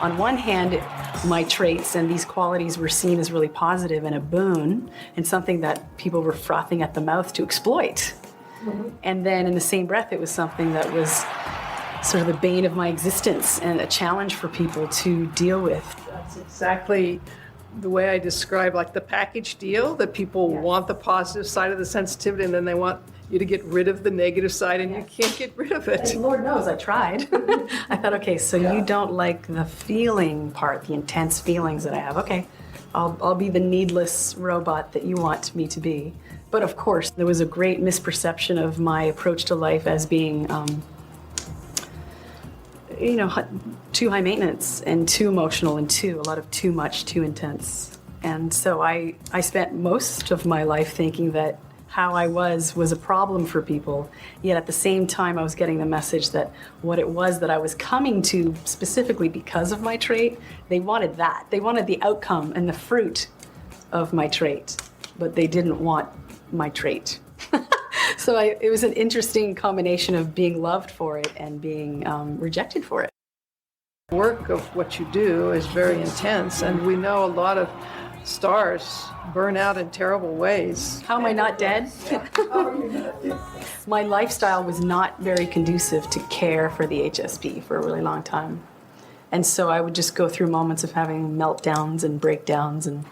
On one hand, my traits and these qualities were seen as really positive and a boon and something that people were frothing at the mouth to exploit. Mm-hmm. And then in the same breath, it was something that was sort of the bane of my existence and a challenge for people to deal with. That's exactly the way I describe like the package deal, that people want the positive side of the sensitivity and then they want you to get rid of the negative side, and you can't get rid of it. And Lord knows I tried. I thought, okay, so you don't like the feeling part, the intense feelings that I have. Okay, I'll be the needless robot that you want me to be. But of course, there was a great misperception of my approach to life as being, too high maintenance and too emotional and a lot of too much, too intense. And so I spent most of my life thinking that how I was a problem for people, yet at the same time I was getting the message that what it was that I was coming to specifically because of my trait, they wanted that. They wanted the outcome and the fruit of my trait, but they didn't want my trait. So it was an interesting combination of being loved for it and being rejected for it. The work of what you do is very intense, and we know a lot of stars burn out in terrible ways. How am I not dead? My lifestyle was not very conducive to care for the HSP for a really long time. And so I would just go through moments of having meltdowns and breakdowns, and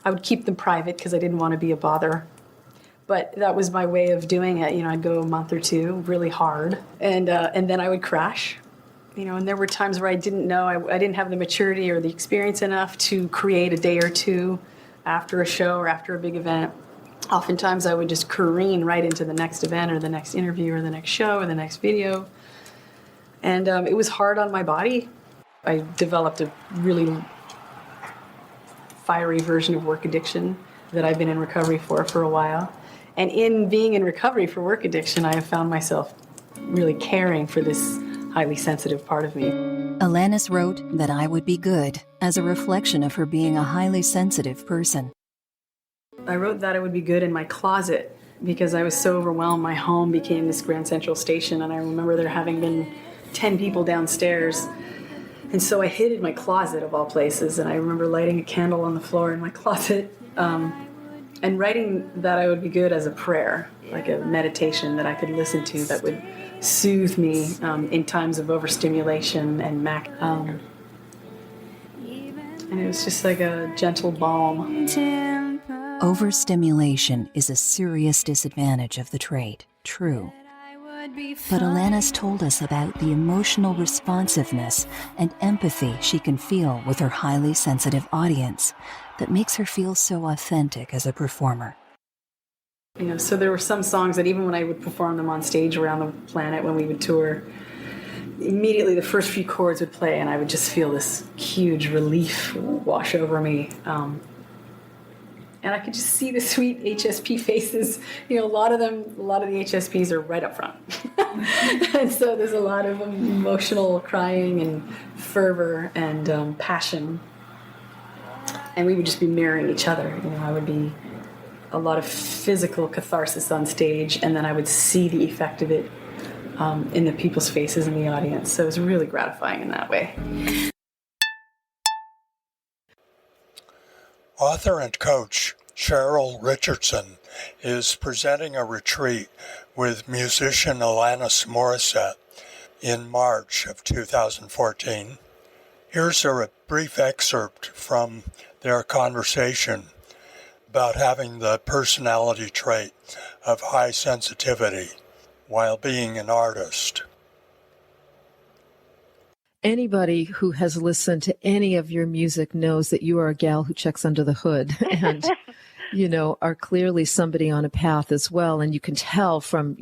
I would keep them private because I didn't want to be a bother. But that was my way of doing it. I'd go a month or two really hard, and then I would crash. And there were times where I didn't know, I didn't have the maturity or the experience enough to create a day or two after a show or after a big event. Oftentimes I would just careen right into the next event or the next interview or the next show or the next video. And it was hard on my body. I developed a really fiery version of work addiction that I've been in recovery for a while. And in being in recovery for work addiction, I have found myself really caring for this highly sensitive part of me. Alanis wrote that I would be good as a reflection of her being a highly sensitive person. I wrote that I would be good in my closet because I was so overwhelmed. My home became this Grand Central Station, and I remember there having been 10 people downstairs. And so I hid in my closet, of all places, and I remember lighting a candle on the floor in my closet and writing that I would be good as a prayer, like a meditation that I could listen to that would soothe me in times of overstimulation and and it was just like a gentle balm. Overstimulation is a serious disadvantage of the trait, true. But Alanis told us about the emotional responsiveness and empathy she can feel with her highly sensitive audience that makes her feel so authentic as a performer. So there were some songs that even when I would perform them on stage around the planet when we would tour, immediately the first few chords would play and I would just feel this huge relief wash over me. And I could just see the sweet HSP faces. A lot of the HSPs are right up front. And so there's a lot of emotional crying and fervor and passion. And we would just be mirroring each other. I would be a lot of physical catharsis on stage, and then I would see the effect of it in the people's faces in the audience. So it was really gratifying in that way. Author and coach Cheryl Richardson is presenting a retreat with musician Alanis Morissette in March of 2014. Here's a brief excerpt from their conversation about having the personality trait of high sensitivity while being an artist. Anybody who has listened to any of your music knows that you are a gal who checks under the hood and, are clearly somebody on a path as well. And you can tell from,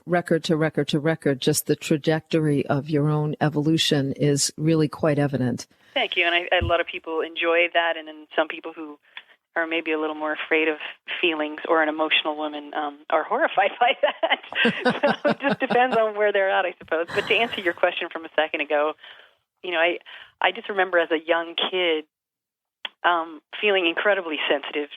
record to record to record, just the trajectory of your own evolution is really quite evident. Thank you. And a lot of people enjoy that. And then some people who are maybe a little more afraid of feelings or an emotional woman are horrified by that. So it just depends on where they're at, I suppose. But to answer your question from a second ago, I just remember as a young kid feeling incredibly sensitive.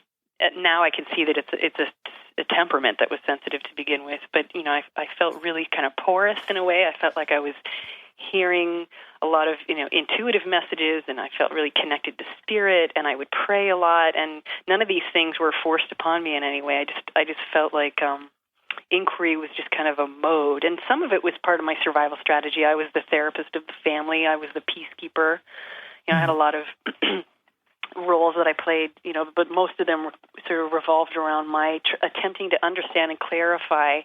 Now I can see that it's a temperament that was sensitive to begin with. But, I felt really kind of porous in a way. I felt like I was hearing a lot of, intuitive messages, and I felt really connected to spirit, and I would pray a lot, and none of these things were forced upon me in any way. I just felt like inquiry was just kind of a mode, and some of it was part of my survival strategy. I was the therapist of the family. I was the peacekeeper. I had a lot of roles that I played, but most of them were sort of revolved around my attempting to understand and clarify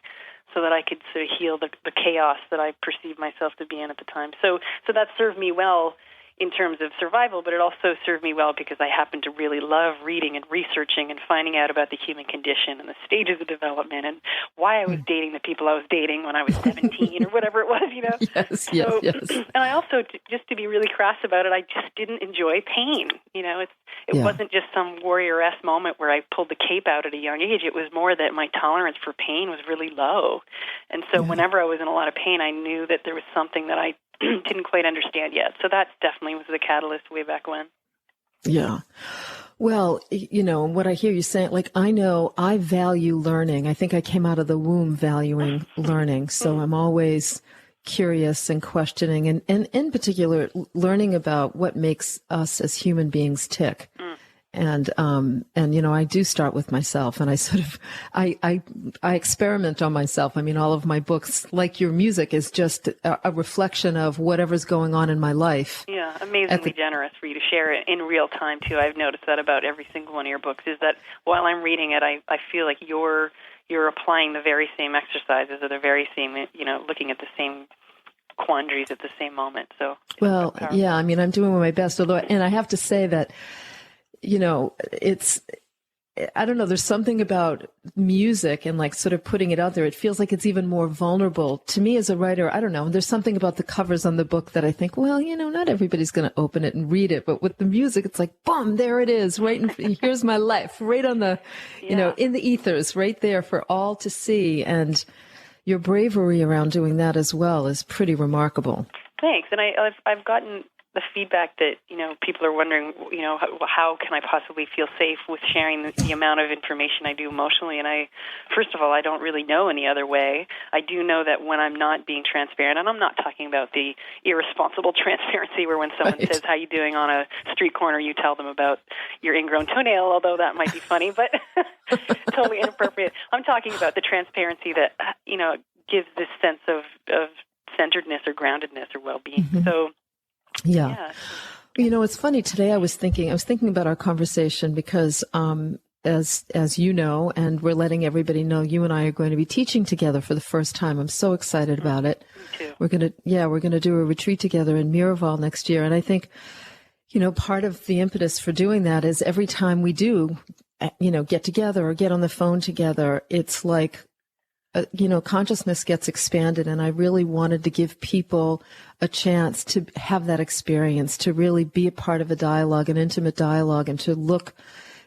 so that I could sort of heal the chaos that I perceived myself to be in at the time. So that served me well in terms of survival, but it also served me well because I happened to really love reading and researching and finding out about the human condition and the stages of development and why I was dating the people I was dating when I was 17 or whatever it was, Yes, yes. And I also, just to be really crass about it, I just didn't enjoy pain. It wasn't just some warrior-esque moment where I pulled the cape out at a young age. It was more that my tolerance for pain was really low. And so whenever I was in a lot of pain, I knew that there was something that I didn't quite understand yet. So that definitely was the catalyst way back when. Yeah. Well, what I hear you saying, I know I value learning. I think I came out of the womb valuing learning. So I'm always curious and questioning, and in particular, learning about what makes us as human beings tick. And I do start with myself, and I sort of, I experiment on myself. I mean, all of my books, like your music, is just a reflection of whatever's going on in my life. Yeah, amazingly generous for you to share it in real time, too. I've noticed that about every single one of your books, is that while I'm reading it, I feel like you're applying the very same exercises or the very same, looking at the same quandaries at the same moment. So, well, yeah, I mean, I'm doing my best, and I have to say that, I don't know, there's something about music and sort of putting it out there. It feels like it's even more vulnerable to me as a writer. I don't know. There's something about the covers on the book that I think, well, not everybody's going to open it and read it, but with the music, it's like, boom, there it is. Right. Here's my life right on the, in the ethers right there for all to see. And your bravery around doing that as well is pretty remarkable. Thanks. And I've gotten the feedback that, people are wondering, how can I possibly feel safe with sharing the amount of information I do emotionally? And first of all, I don't really know any other way. I do know that when I'm not being transparent, and I'm not talking about the irresponsible transparency where when someone says, how you doing on a street corner, you tell them about your ingrown toenail, although that might be funny, but totally inappropriate. I'm talking about the transparency that, gives this sense of centeredness or groundedness or well-being. Mm-hmm. So, yeah. It's funny. Today I was thinking about our conversation because, as you know, and we're letting everybody know, you and I are going to be teaching together for the first time. I'm so excited about it. Me too. We're going to do a retreat together in Miraval next year. And I think, part of the impetus for doing that is every time we do, get together or get on the phone together, it's like, consciousness gets expanded, and I really wanted to give people a chance to have that experience, to really be a part of a dialogue, an intimate dialogue, and to look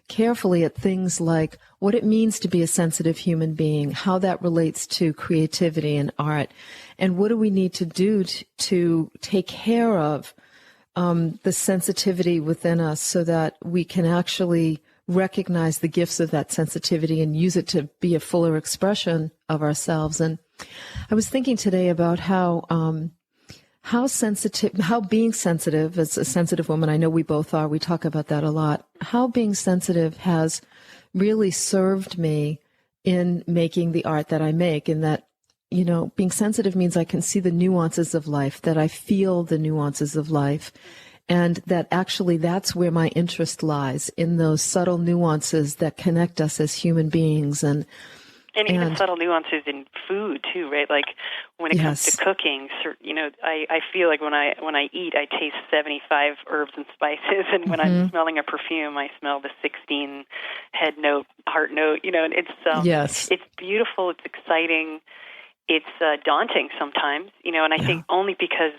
carefully at things like what it means to be a sensitive human being, how that relates to creativity and art, and what do we need to do to take care of the sensitivity within us so that we can actually recognize the gifts of that sensitivity and use it to be a fuller expression of ourselves. And I was thinking today about how being sensitive, as a sensitive woman, I know we both are, we talk about that a lot, how being sensitive has really served me in making the art that I make, in that, being sensitive means I can see the nuances of life, that I feel the nuances of life. And that actually that's where my interest lies, in those subtle nuances that connect us as human beings. And even subtle nuances in food too, right? Like when it comes to cooking, I feel like when I eat, I taste 75 herbs and spices, and when I'm smelling a perfume, I smell the 16 head note, heart note. And it's beautiful, it's exciting, it's daunting sometimes. And I think only because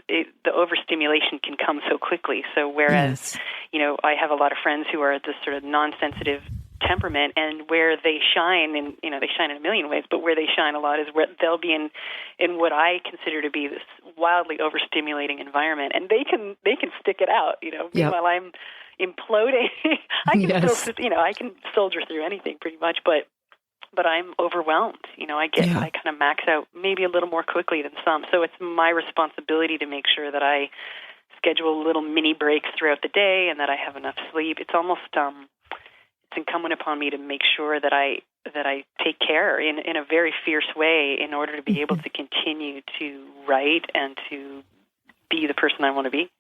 the overstimulation can come so quickly. So whereas, I have a lot of friends who are this sort of non-sensitive temperament, and where they shine, and they shine in a million ways, but where they shine a lot is where they'll be in what I consider to be this wildly overstimulating environment, and they can stick it out. Meanwhile I'm imploding. I can I can soldier through anything pretty much, but but I'm overwhelmed. I kind of max out maybe a little more quickly than some. So it's my responsibility to make sure that I schedule little mini breaks throughout the day and that I have enough sleep. It's almost it's incumbent upon me to make sure that I take care in a very fierce way in order to be able to continue to write and to be the person I want to be.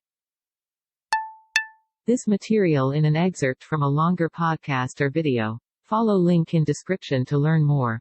This material in an excerpt from a longer podcast or video. Follow link in description to learn more.